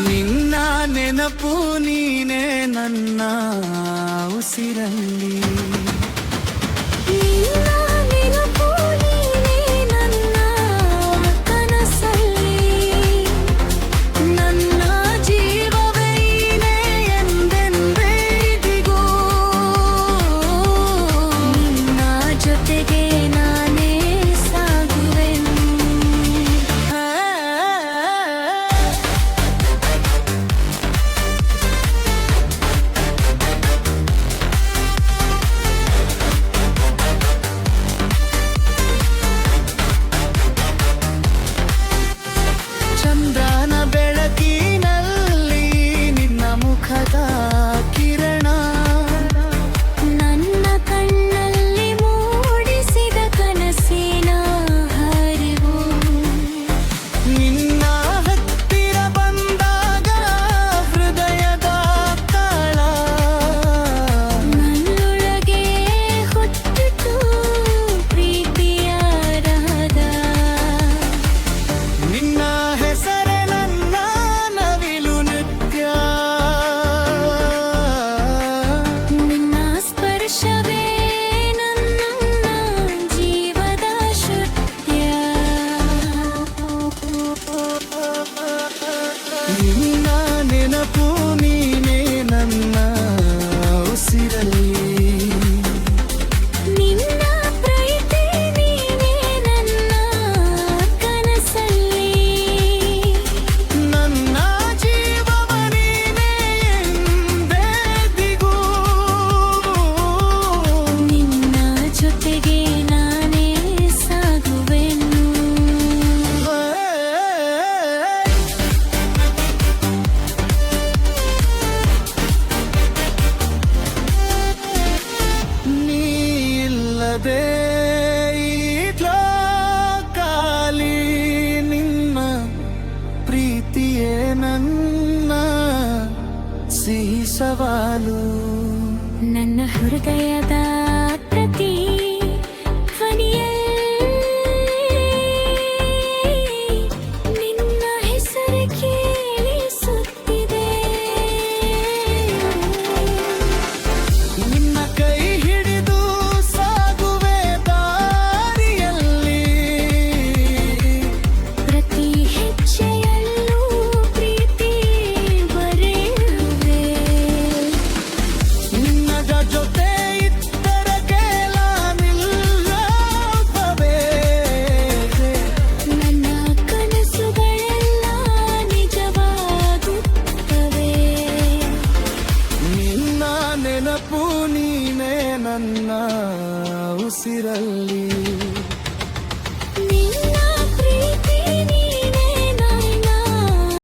ನಿನ್ನ ನೆನಪು ನೀನೇ ನನ್ನ ಉಸಿರಲ್ಲಿ. ಚಂದ್ರನ ಬೆಳಕಿನಲ್ಲಿ ನಿನ್ನ ಮುಖದ ಕಿರಣ ನನ್ನ ಕಣ್ಣಲ್ಲಿ ಮೂಡಿಸಿದ ಕನಸಿನ ಹರಿವು. ನಿನ್ನ ಹತ್ತಿರ ಬಂದಾಗ ಹೃದಯದ ತಾಳ ನನ್ನೊಳಗೆ ಹುಟ್ಟಿತು ಪ್ರೀತಿಯ ರಾಗ. ನಿನ್ನ ಹೆಸರೇ ನನ್ನ ನವಿಲು ನೃತ್ಯ. ನಿನ್ನ ಸ್ಪರ್ಶವೇ ನನ್ನ ಜೀವದ ಶ್ರುತ್ಯ. ನಿನ್ನ ನೆನಪು ನೀನೇ ನನ್ನ ಉಸಿರಲ್ಲಿ. ನಿನ್ನ ಪ್ರೀತಿ ನೀನೇ ನನ್ನ ಕನಸಲ್ಲಿ. ನನ್ನ ಜೀವವ ನೀನೇ ಎಂದೆಂದಿಗೂ. ನಿನ್ನ ಜೊತೆಗೆ ನಾನೇ ಸಾಗುವೆನು. ನೀ ಇಲ್ಲದೆ ಈ ಖಾಲಿ, ನಿನ್ನ ಪ್ರೀತಿಯೇ ನನ್ನ ಸಿಹಿ ಸವಾಲು. ನನ್ನ ಹೃದಯದ